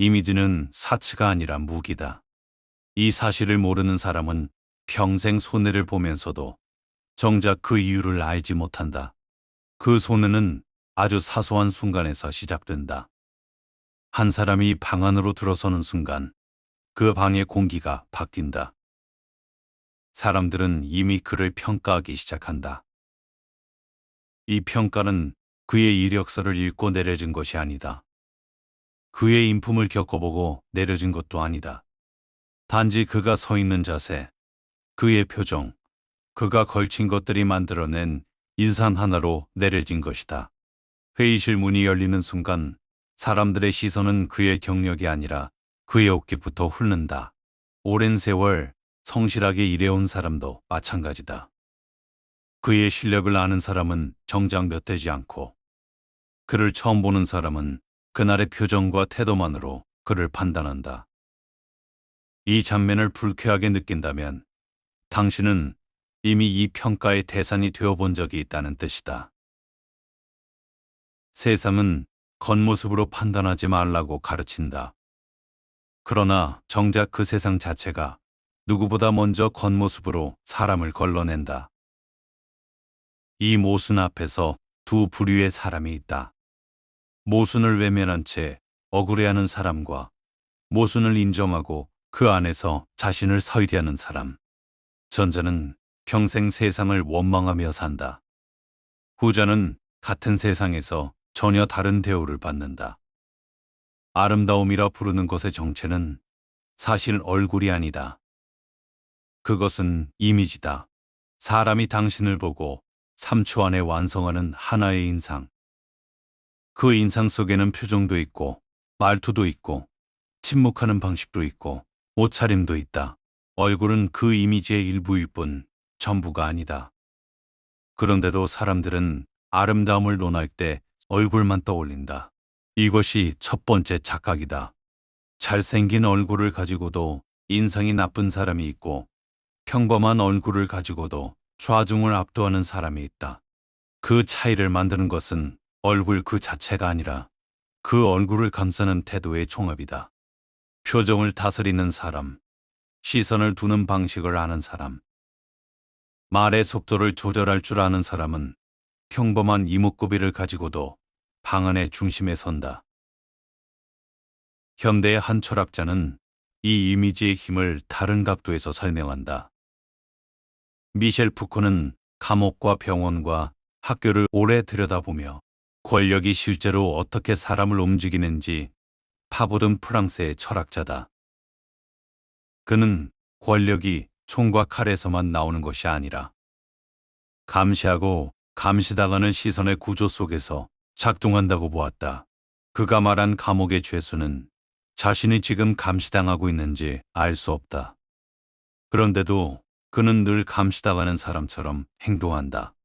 이미지는 사치가 아니라 무기다. 이 사실을 모르는 사람은 평생 손해를 보면서도 정작 그 이유를 알지 못한다. 그 손해는 아주 사소한 순간에서 시작된다. 한 사람이 방 안으로 들어서는 순간 그 방의 공기가 바뀐다. 사람들은 이미 그를 평가하기 시작한다. 이 평가는 그의 이력서를 읽고 내려진 것이 아니다. 그의 인품을 겪어보고 내려진 것도 아니다. 단지 그가 서 있는 자세, 그의 표정, 그가 걸친 것들이 만들어낸 인상 하나로 내려진 것이다. 회의실 문이 열리는 순간 사람들의 시선은 그의 경력이 아니라 그의 어깨부터 훑는다. 오랜 세월 성실하게 일해온 사람도 마찬가지다. 그의 실력을 아는 사람은 정작 몇 되지 않고 그를 처음 보는 사람은 그날의 표정과 태도만으로 그를 판단한다. 이 장면을 불쾌하게 느낀다면 당신은 이미 이 평가의 대상이 되어본 적이 있다는 뜻이다. 세상은 겉모습으로 판단하지 말라고 가르친다. 그러나 정작 그 세상 자체가 누구보다 먼저 겉모습으로 사람을 걸러낸다. 이 모순 앞에서 두 부류의 사람이 있다. 모순을 외면한 채 억울해하는 사람과 모순을 인정하고 그 안에서 자신을 설계하는 사람. 전자는 평생 세상을 원망하며 산다. 후자는 같은 세상에서 전혀 다른 대우를 받는다. 아름다움이라 부르는 것의 정체는 사실 얼굴이 아니다. 그것은 이미지다. 사람이 당신을 보고 3초 안에 완성하는 하나의 인상. 그 인상 속에는 표정도 있고, 말투도 있고, 침묵하는 방식도 있고, 옷차림도 있다. 얼굴은 그 이미지의 일부일 뿐 전부가 아니다. 그런데도 사람들은 아름다움을 논할 때 얼굴만 떠올린다. 이것이 첫 번째 착각이다. 잘생긴 얼굴을 가지고도 인상이 나쁜 사람이 있고 평범한 얼굴을 가지고도 좌중을 압도하는 사람이 있다. 그 차이를 만드는 것은 얼굴 그 자체가 아니라 그 얼굴을 감싸는 태도의 종합이다. 표정을 다스리는 사람, 시선을 두는 방식을 아는 사람, 말의 속도를 조절할 줄 아는 사람은 평범한 이목구비를 가지고도 방언의 중심에 선다. 현대의 한 철학자는 이 이미지의 힘을 다른 각도에서 설명한다. 미셸 푸코는 감옥과 병원과 학교를 오래 들여다보며 권력이 실제로 어떻게 사람을 움직이는지 파고든 프랑스의 철학자다. 그는 권력이 총과 칼에서만 나오는 것이 아니라 감시하고 감시당하는 시선의 구조 속에서 작동한다고 보았다. 그가 말한 감옥의 죄수는 자신이 지금 감시당하고 있는지 알 수 없다. 그런데도 그는 늘 감시당하는 사람처럼 행동한다.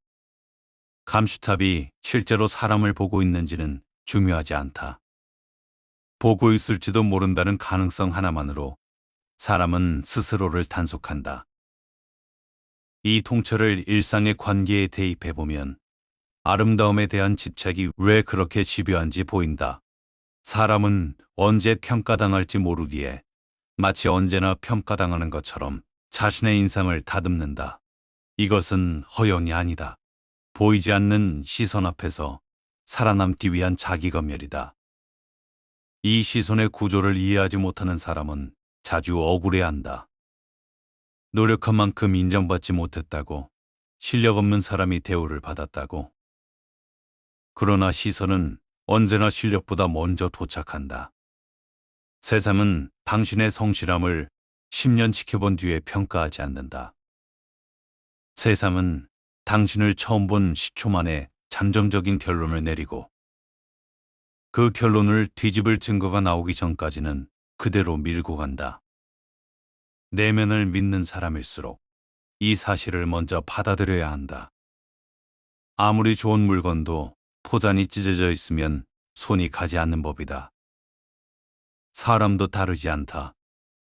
감시탑이 실제로 사람을 보고 있는지는 중요하지 않다. 보고 있을지도 모른다는 가능성 하나만으로 사람은 스스로를 단속한다. 이 통찰을 일상의 관계에 대입해보면 아름다움에 대한 집착이 왜 그렇게 집요한지 보인다. 사람은 언제 평가당할지 모르기에 마치 언제나 평가당하는 것처럼 자신의 인상을 다듬는다. 이것은 허용이 아니다. 보이지 않는 시선 앞에서 살아남기 위한 자기검열이다. 이 시선의 구조를 이해하지 못하는 사람은 자주 억울해한다. 노력한 만큼 인정받지 못했다고, 실력 없는 사람이 대우를 받았다고. 그러나 시선은 언제나 실력보다 먼저 도착한다. 세상은 당신의 성실함을 10년 지켜본 뒤에 평가하지 않는다. 세상은 당신을 처음 본 10초 만에 잠정적인 결론을 내리고 그 결론을 뒤집을 증거가 나오기 전까지는 그대로 밀고 간다. 내면을 믿는 사람일수록 이 사실을 먼저 받아들여야 한다. 아무리 좋은 물건도 포장이 찢어져 있으면 손이 가지 않는 법이다. 사람도 다르지 않다.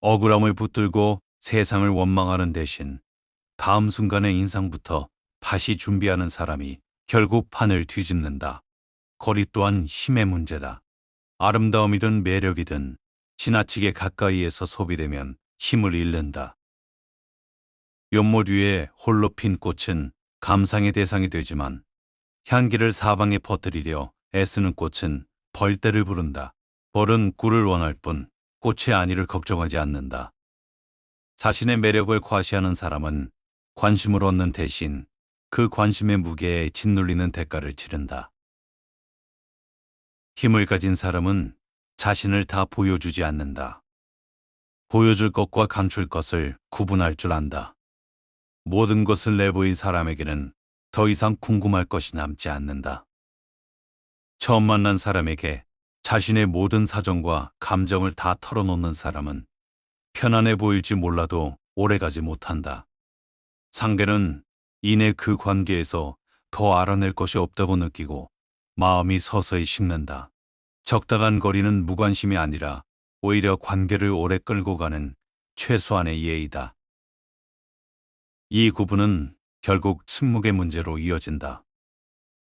억울함을 붙들고 세상을 원망하는 대신 다음 순간의 인상부터 다시 준비하는 사람이 결국 판을 뒤집는다. 거리 또한 힘의 문제다. 아름다움이든 매력이든 지나치게 가까이에서 소비되면 힘을 잃는다. 연못 위에 홀로 핀 꽃은 감상의 대상이 되지만 향기를 사방에 퍼뜨리려 애쓰는 꽃은 벌떼를 부른다. 벌은 꿀을 원할 뿐 꽃의 안위를 걱정하지 않는다. 자신의 매력을 과시하는 사람은 관심을 얻는 대신 그 관심의 무게에 짓눌리는 대가를 치른다. 힘을 가진 사람은 자신을 다 보여주지 않는다. 보여줄 것과 감출 것을 구분할 줄 안다. 모든 것을 내보인 사람에게는 더 이상 궁금할 것이 남지 않는다. 처음 만난 사람에게 자신의 모든 사정과 감정을 다 털어놓는 사람은 편안해 보일지 몰라도 오래가지 못한다. 상대는 이내 그 관계에서 더 알아낼 것이 없다고 느끼고 마음이 서서히 식는다. 적당한 거리는 무관심이 아니라 오히려 관계를 오래 끌고 가는 최소한의 예의다. 이 구분은 결국 침묵의 문제로 이어진다.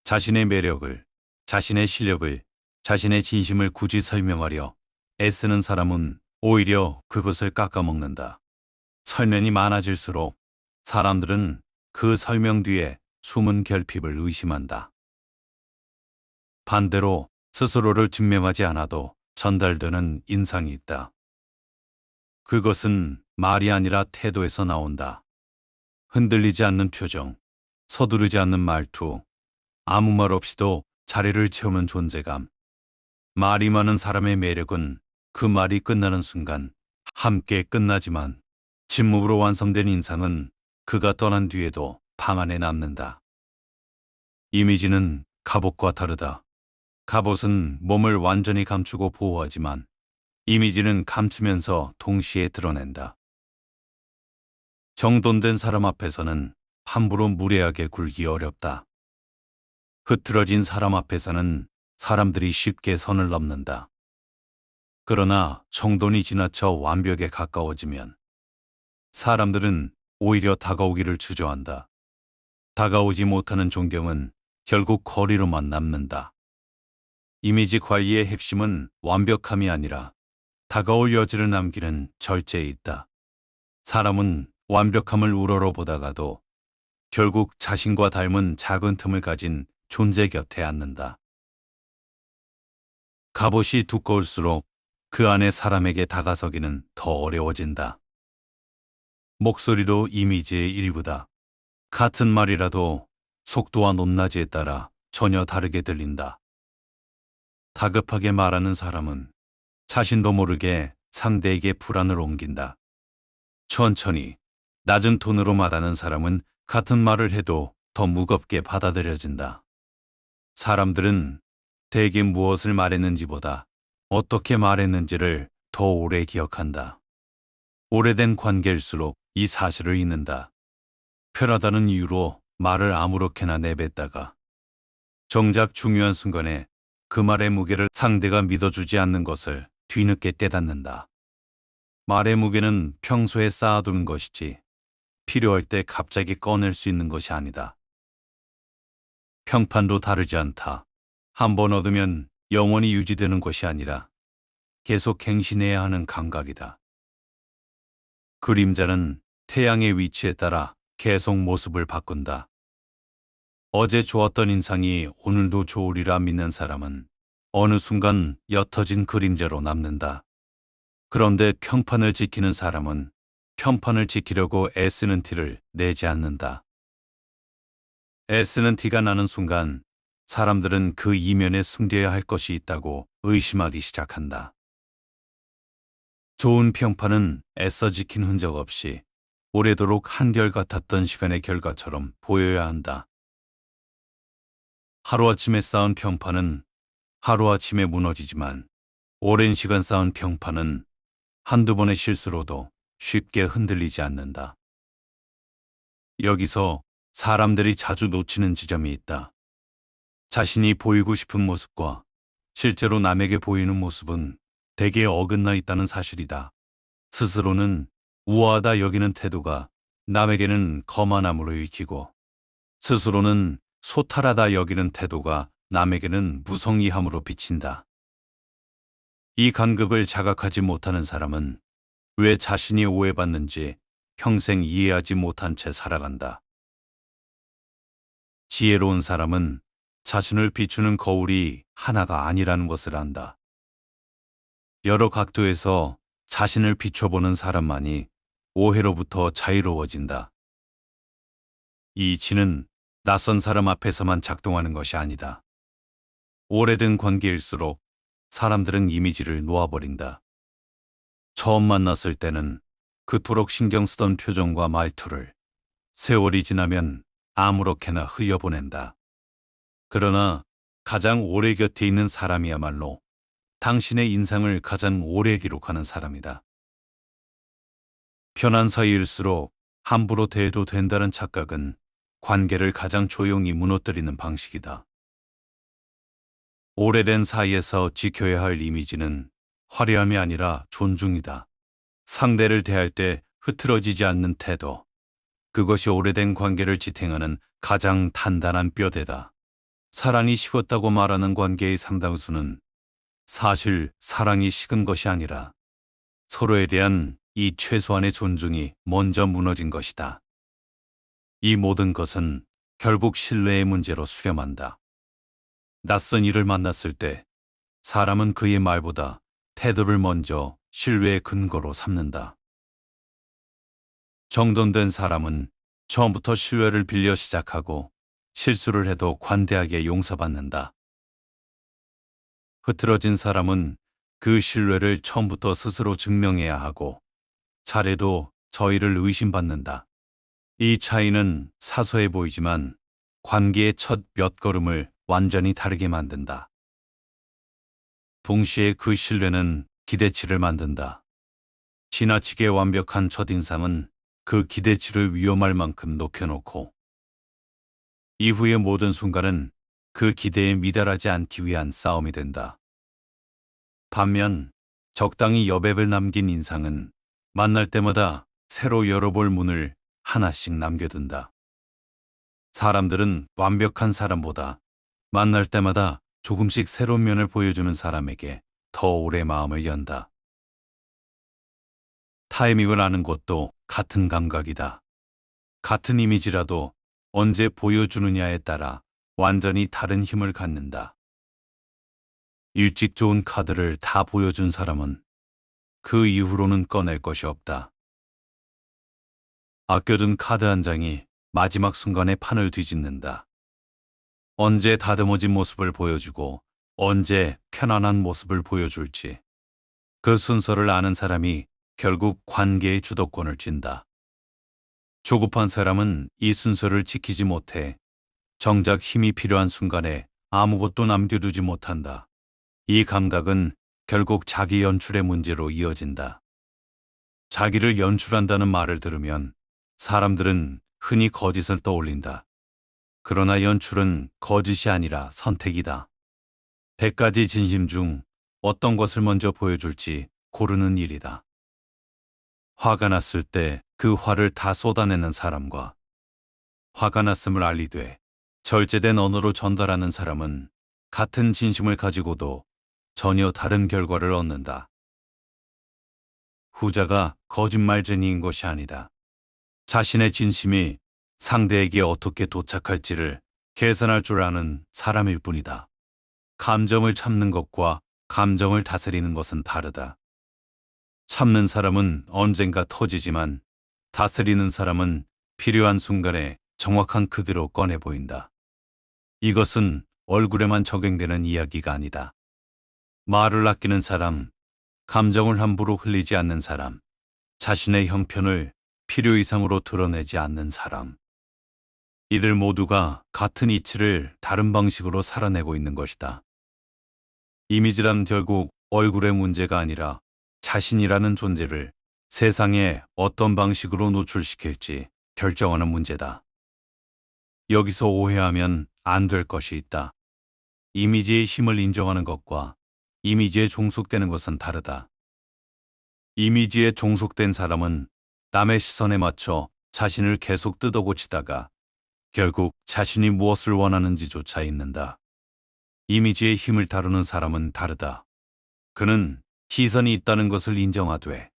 자신의 매력을, 자신의 실력을, 자신의 진심을 굳이 설명하려 애쓰는 사람은 오히려 그것을 깎아먹는다. 설명이 많아질수록 사람들은 그 설명 뒤에 숨은 결핍을 의심한다. 반대로 스스로를 증명하지 않아도 전달되는 인상이 있다. 그것은 말이 아니라 태도에서 나온다. 흔들리지 않는 표정, 서두르지 않는 말투, 아무 말 없이도 자리를 채우는 존재감. 말이 많은 사람의 매력은 그 말이 끝나는 순간 함께 끝나지만 침묵으로 완성된 인상은 그가 떠난 뒤에도 방 안에 남는다. 이미지는 갑옷과 다르다. 갑옷은 몸을 완전히 감추고 보호하지만 이미지는 감추면서 동시에 드러낸다. 정돈된 사람 앞에서는 함부로 무례하게 굴기 어렵다. 흐트러진 사람 앞에서는 사람들이 쉽게 선을 넘는다. 그러나 정돈이 지나쳐 완벽에 가까워지면 사람들은 오히려 다가오기를 주저한다. 다가오지 못하는 존경은 결국 거리로만 남는다. 이미지 관리의 핵심은 완벽함이 아니라 다가올 여지를 남기는 절제에 있다. 사람은 완벽함을 우러러보다가도 결국 자신과 닮은 작은 틈을 가진 존재 곁에 앉는다. 갑옷이 두꺼울수록 그 안에 사람에게 다가서기는 더 어려워진다. 목소리도 이미지의 일부다. 같은 말이라도 속도와 높낮이에 따라 전혀 다르게 들린다. 다급하게 말하는 사람은 자신도 모르게 상대에게 불안을 옮긴다. 천천히, 낮은 톤으로 말하는 사람은 같은 말을 해도 더 무겁게 받아들여진다. 사람들은 대개 무엇을 말했는지보다 어떻게 말했는지를 더 오래 기억한다. 오래된 관계일수록 이 사실을 잊는다. 편하다는 이유로 말을 아무렇게나 내뱉다가 정작 중요한 순간에 그 말의 무게를 상대가 믿어주지 않는 것을 뒤늦게 깨닫는다. 말의 무게는 평소에 쌓아두는 것이지 필요할 때 갑자기 꺼낼 수 있는 것이 아니다. 평판도 다르지 않다. 한 번 얻으면 영원히 유지되는 것이 아니라 계속 갱신해야 하는 감각이다. 그림자는 태양의 위치에 따라 계속 모습을 바꾼다. 어제 좋았던 인상이 오늘도 좋으리라 믿는 사람은 어느 순간 옅어진 그림자로 남는다. 그런데 평판을 지키는 사람은 평판을 지키려고 애쓰는 티를 내지 않는다. 애쓰는 티가 나는 순간 사람들은 그 이면에 숨겨야 할 것이 있다고 의심하기 시작한다. 좋은 평판은 애써 지킨 흔적 없이 오래도록 한결같았던 시간의 결과처럼 보여야 한다. 하루아침에 쌓은 평판은 하루아침에 무너지지만 오랜 시간 쌓은 평판은 한두 번의 실수로도 쉽게 흔들리지 않는다. 여기서 사람들이 자주 놓치는 지점이 있다. 자신이 보이고 싶은 모습과 실제로 남에게 보이는 모습은 대개 어긋나 있다는 사실이다. 스스로는 우아하다 여기는 태도가 남에게는 거만함으로 읽히고 스스로는 소탈하다 여기는 태도가 남에게는 무성의함으로 비친다. 이 간극을 자각하지 못하는 사람은 왜 자신이 오해받는지 평생 이해하지 못한 채 살아간다. 지혜로운 사람은 자신을 비추는 거울이 하나가 아니라는 것을 안다. 여러 각도에서 자신을 비춰보는 사람만이 오해로부터 자유로워진다. 이 지는 낯선 사람 앞에서만 작동하는 것이 아니다. 오래된 관계일수록 사람들은 이미지를 놓아버린다. 처음 만났을 때는 그토록 신경 쓰던 표정과 말투를 세월이 지나면 아무렇게나 흘려보낸다. 그러나 가장 오래 곁에 있는 사람이야말로 당신의 인상을 가장 오래 기록하는 사람이다. 편한 사이일수록 함부로 대해도 된다는 착각은 관계를 가장 조용히 무너뜨리는 방식이다. 오래된 사이에서 지켜야 할 이미지는 화려함이 아니라 존중이다. 상대를 대할 때 흐트러지지 않는 태도. 그것이 오래된 관계를 지탱하는 가장 단단한 뼈대다. 사랑이 식었다고 말하는 관계의 상당수는 사실 사랑이 식은 것이 아니라 서로에 대한 이 최소한의 존중이 먼저 무너진 것이다. 이 모든 것은 결국 신뢰의 문제로 수렴한다. 낯선 이를 만났을 때 사람은 그의 말보다 태도를 먼저 신뢰의 근거로 삼는다. 정돈된 사람은 처음부터 신뢰를 빌려 시작하고 실수를 해도 관대하게 용서받는다. 흐트러진 사람은 그 신뢰를 처음부터 스스로 증명해야 하고 잘해도 저희를 의심받는다. 이 차이는 사소해 보이지만 관계의 첫 몇 걸음을 완전히 다르게 만든다. 동시에 그 신뢰는 기대치를 만든다. 지나치게 완벽한 첫인상은 그 기대치를 위험할 만큼 높여놓고 이후의 모든 순간은 그 기대에 미달하지 않기 위한 싸움이 된다. 반면 적당히 여백을 남긴 인상은 만날 때마다 새로 열어볼 문을 하나씩 남겨둔다. 사람들은 완벽한 사람보다 만날 때마다 조금씩 새로운 면을 보여주는 사람에게 더 오래 마음을 연다. 타이밍을 아는 것도 같은 감각이다. 같은 이미지라도 언제 보여주느냐에 따라 완전히 다른 힘을 갖는다. 일찍 좋은 카드를 다 보여준 사람은 그 이후로는 꺼낼 것이 없다. 아껴둔 카드 한 장이 마지막 순간에 판을 뒤집는다. 언제 다듬어진 모습을 보여주고 언제 편안한 모습을 보여줄지 그 순서를 아는 사람이 결국 관계의 주도권을 쥔다. 조급한 사람은 이 순서를 지키지 못해 정작 힘이 필요한 순간에 아무것도 남겨두지 못한다. 이 감각은 결국 자기 연출의 문제로 이어진다. 자기를 연출한다는 말을 들으면 사람들은 흔히 거짓을 떠올린다. 그러나 연출은 거짓이 아니라 선택이다. 100가지 진심 중 어떤 것을 먼저 보여줄지 고르는 일이다. 화가 났을 때 그 화를 다 쏟아내는 사람과 화가 났음을 알리되 절제된 언어로 전달하는 사람은 같은 진심을 가지고도 전혀 다른 결과를 얻는다. 후자가 거짓말쟁이인 것이 아니다. 자신의 진심이 상대에게 어떻게 도착할지를 계산할 줄 아는 사람일 뿐이다. 감정을 참는 것과 감정을 다스리는 것은 다르다. 참는 사람은 언젠가 터지지만 다스리는 사람은 필요한 순간에 정확한 그대로 꺼내 보인다. 이것은 얼굴에만 적용되는 이야기가 아니다. 말을 아끼는 사람, 감정을 함부로 흘리지 않는 사람, 자신의 형편을 필요 이상으로 드러내지 않는 사람. 이들 모두가 같은 이치를 다른 방식으로 살아내고 있는 것이다. 이미지란 결국 얼굴의 문제가 아니라 자신이라는 존재를 세상에 어떤 방식으로 노출시킬지 결정하는 문제다. 여기서 오해하면 안 될 것이 있다. 이미지의 힘을 인정하는 것과 이미지에 종속되는 것은 다르다. 이미지에 종속된 사람은 남의 시선에 맞춰 자신을 계속 뜯어고치다가 결국 자신이 무엇을 원하는지조차 잊는다. 이미지의 힘을 다루는 사람은 다르다. 그는 시선이 있다는 것을 인정하되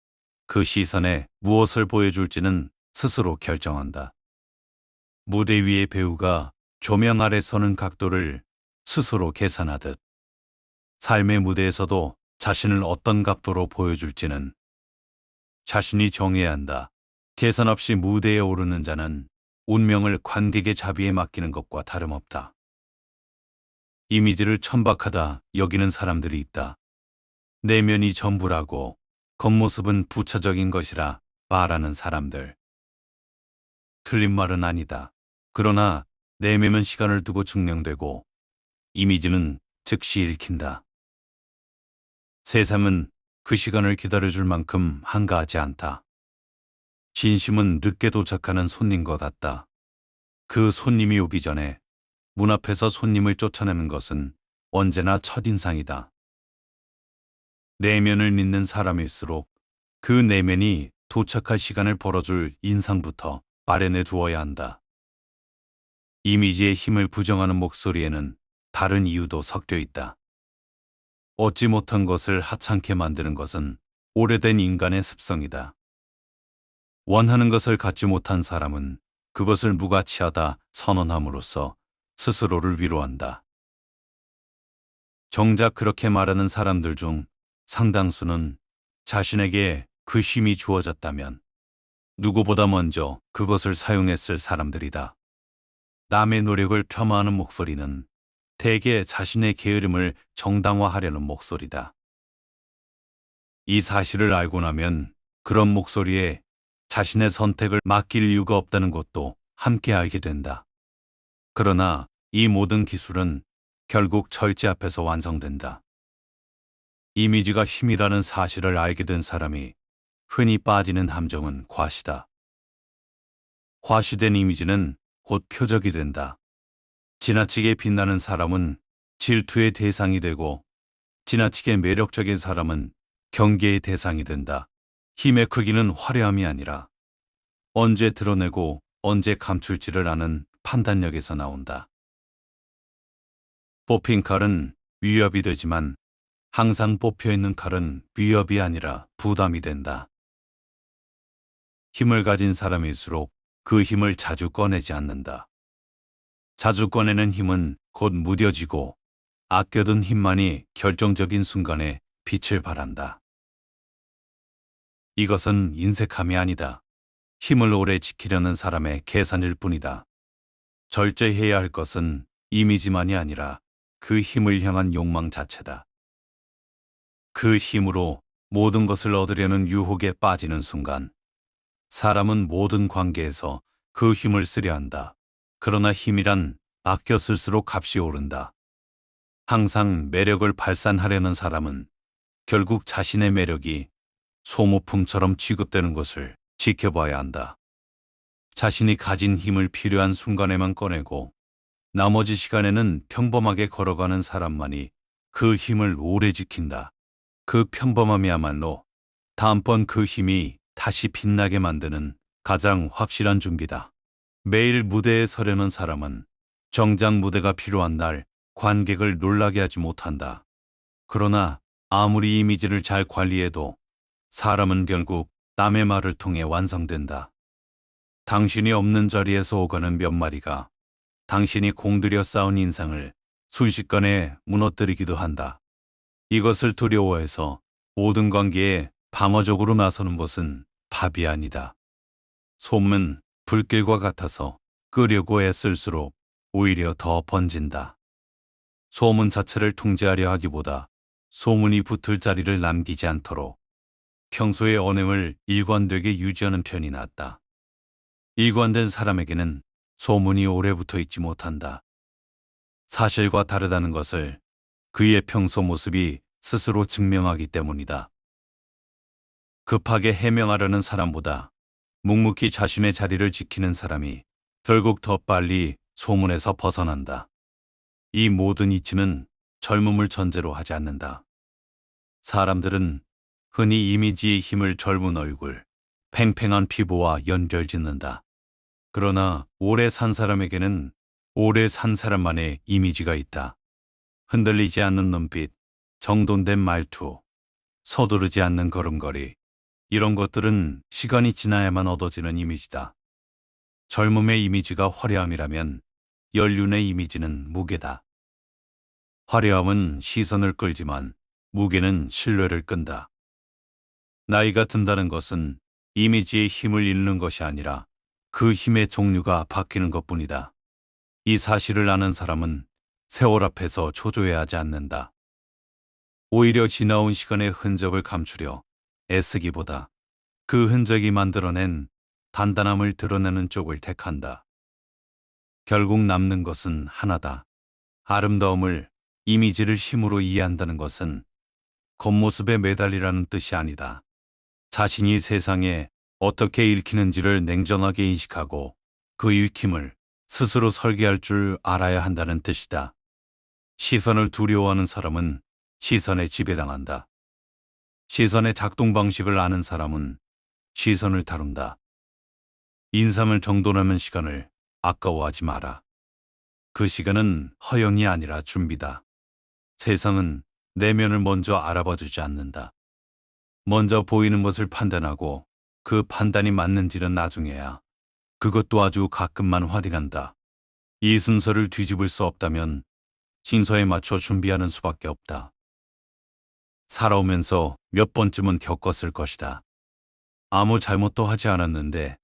그 시선에 무엇을 보여줄지는 스스로 결정한다. 무대 위의 배우가 조명 아래 서는 각도를 스스로 계산하듯 삶의 무대에서도 자신을 어떤 각도로 보여줄지는 자신이 정해야 한다. 계산 없이 무대에 오르는 자는 운명을 관객의 자비에 맡기는 것과 다름없다. 이미지를 천박하다 여기는 사람들이 있다. 내면이 전부라고 겉모습은 부차적인 것이라 말하는 사람들. 틀린 말은 아니다. 그러나 내면은 시간을 두고 증명되고 이미지는 즉시 읽힌다. 세상은 그 시간을 기다려줄 만큼 한가하지 않다. 진심은 늦게 도착하는 손님과 같다. 그 손님이 오기 전에 문 앞에서 손님을 쫓아내는 것은 언제나 첫인상이다. 내면을 믿는 사람일수록 그 내면이 도착할 시간을 벌어줄 인상부터 마련해 두어야 한다. 이미지의 힘을 부정하는 목소리에는 다른 이유도 섞여 있다. 얻지 못한 것을 하찮게 만드는 것은 오래된 인간의 습성이다. 원하는 것을 갖지 못한 사람은 그것을 무가치하다 선언함으로써 스스로를 위로한다. 정작 그렇게 말하는 사람들 중 상당수는 자신에게 그 힘이 주어졌다면 누구보다 먼저 그것을 사용했을 사람들이다. 남의 노력을 폄하하는 목소리는 대개 자신의 게으름을 정당화하려는 목소리다. 이 사실을 알고 나면 그런 목소리에 자신의 선택을 맡길 이유가 없다는 것도 함께 알게 된다. 그러나 이 모든 기술은 결국 절제 앞에서 완성된다. 이미지가 힘이라는 사실을 알게 된 사람이 흔히 빠지는 함정은 과시다. 과시된 이미지는 곧 표적이 된다. 지나치게 빛나는 사람은 질투의 대상이 되고 지나치게 매력적인 사람은 경계의 대상이 된다. 힘의 크기는 화려함이 아니라 언제 드러내고 언제 감출지를 아는 판단력에서 나온다. 뽑힌 칼은 위협이 되지만 항상 뽑혀있는 칼은 위협이 아니라 부담이 된다. 힘을 가진 사람일수록 그 힘을 자주 꺼내지 않는다. 자주 꺼내는 힘은 곧 무뎌지고 아껴둔 힘만이 결정적인 순간에 빛을 발한다. 이것은 인색함이 아니다. 힘을 오래 지키려는 사람의 계산일 뿐이다. 절제해야 할 것은 이미지만이 아니라 그 힘을 향한 욕망 자체다. 그 힘으로 모든 것을 얻으려는 유혹에 빠지는 순간 사람은 모든 관계에서 그 힘을 쓰려 한다. 그러나 힘이란 아껴 쓸수록 값이 오른다. 항상 매력을 발산하려는 사람은 결국 자신의 매력이 소모품처럼 취급되는 것을 지켜봐야 한다. 자신이 가진 힘을 필요한 순간에만 꺼내고 나머지 시간에는 평범하게 걸어가는 사람만이 그 힘을 오래 지킨다. 그 평범함이야말로 다음번 그 힘이 다시 빛나게 만드는 가장 확실한 준비다. 매일 무대에 서려는 사람은 정작 무대가 필요한 날 관객을 놀라게 하지 못한다. 그러나 아무리 이미지를 잘 관리해도 사람은 결국 남의 말을 통해 완성된다. 당신이 없는 자리에서 오가는 몇 마리가 당신이 공들여 쌓은 인상을 순식간에 무너뜨리기도 한다. 이것을 두려워해서 모든 관계에 방어적으로 나서는 것은 밥이 아니다. 솜은 불길과 같아서 끄려고 애쓸수록 오히려 더 번진다. 소문 자체를 통제하려 하기보다 소문이 붙을 자리를 남기지 않도록 평소의 언행을 일관되게 유지하는 편이 낫다. 일관된 사람에게는 소문이 오래 붙어 있지 못한다. 사실과 다르다는 것을 그의 평소 모습이 스스로 증명하기 때문이다. 급하게 해명하려는 사람보다 묵묵히 자신의 자리를 지키는 사람이 결국 더 빨리 소문에서 벗어난다. 이 모든 이치는 젊음을 전제로 하지 않는다. 사람들은 흔히 이미지의 힘을 젊은 얼굴, 팽팽한 피부와 연결짓는다. 그러나 오래 산 사람에게는 오래 산 사람만의 이미지가 있다. 흔들리지 않는 눈빛, 정돈된 말투, 서두르지 않는 걸음걸이. 이런 것들은 시간이 지나야만 얻어지는 이미지다. 젊음의 이미지가 화려함이라면 연륜의 이미지는 무게다. 화려함은 시선을 끌지만 무게는 신뢰를 끈다. 나이가 든다는 것은 이미지의 힘을 잃는 것이 아니라 그 힘의 종류가 바뀌는 것뿐이다. 이 사실을 아는 사람은 세월 앞에서 초조해하지 않는다. 오히려 지나온 시간의 흔적을 감추려 애쓰기보다 그 흔적이 만들어낸 단단함을 드러내는 쪽을 택한다. 결국 남는 것은 하나다. 아름다움을, 이미지를 힘으로 이해한다는 것은 겉모습에 매달리라는 뜻이 아니다. 자신이 세상에 어떻게 읽히는지를 냉정하게 인식하고 그 읽힘을 스스로 설계할 줄 알아야 한다는 뜻이다. 시선을 두려워하는 사람은 시선에 지배당한다. 시선의 작동 방식을 아는 사람은 시선을 다룬다. 인상을 정돈하는 시간을 아까워하지 마라. 그 시간은 허영이 아니라 준비다. 세상은 내면을 먼저 알아봐 주지 않는다. 먼저 보이는 것을 판단하고 그 판단이 맞는지는 나중에야. 그것도 아주 가끔만 확인한다. 이 순서를 뒤집을 수 없다면 진서에 맞춰 준비하는 수밖에 없다. 살아오면서 몇 번쯤은 겪었을 것이다. 아무 잘못도 하지 않았는데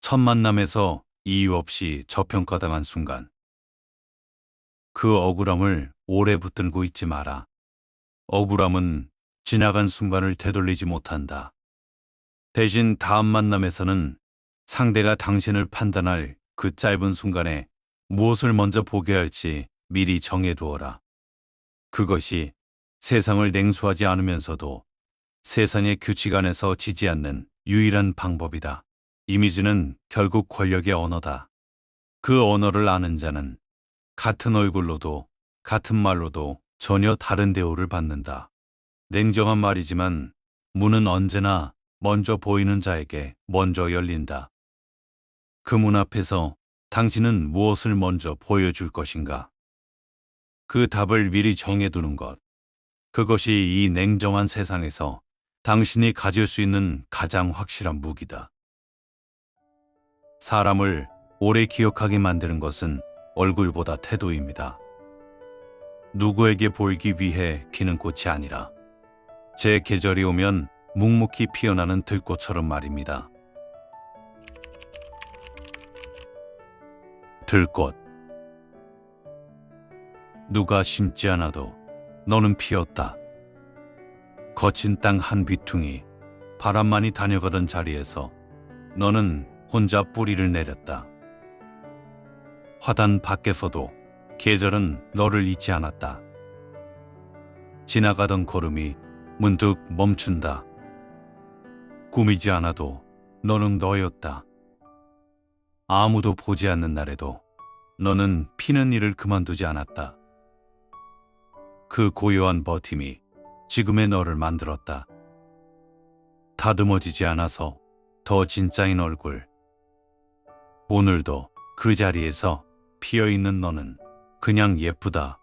첫 만남에서 이유 없이 저평가당한 순간. 그 억울함을 오래 붙들고 있지 마라. 억울함은 지나간 순간을 되돌리지 못한다. 대신 다음 만남에서는 상대가 당신을 판단할 그 짧은 순간에 무엇을 먼저 보게 할지 미리 정해두어라. 그것이 세상을 냉소하지 않으면서도 세상의 규칙 안에서 지지 않는 유일한 방법이다. 이미지는 결국 권력의 언어다. 그 언어를 아는 자는 같은 얼굴로도 같은 말로도 전혀 다른 대우를 받는다. 냉정한 말이지만 문은 언제나 먼저 보이는 자에게 먼저 열린다. 그 문 앞에서 당신은 무엇을 먼저 보여줄 것인가? 그 답을 미리 정해두는 것. 그것이 이 냉정한 세상에서 당신이 가질 수 있는 가장 확실한 무기다. 사람을 오래 기억하게 만드는 것은 얼굴보다 태도입니다. 누구에게 보이기 위해 피는 꽃이 아니라 제 계절이 오면 묵묵히 피어나는 들꽃처럼 말입니다. 들꽃. 누가 심지 않아도 너는 피었다. 거친 땅 한 귀퉁이, 바람만이 다녀가던 자리에서 너는 혼자 뿌리를 내렸다. 화단 밖에서도 계절은 너를 잊지 않았다. 지나가던 걸음이 문득 멈춘다. 꾸미지 않아도 너는 너였다. 아무도 보지 않는 날에도 너는 피는 일을 그만두지 않았다. 그 고요한 버팀이 지금의 너를 만들었다. 다듬어지지 않아서 더 진짜인 얼굴. 오늘도 그 자리에서 피어있는 너는 그냥 예쁘다.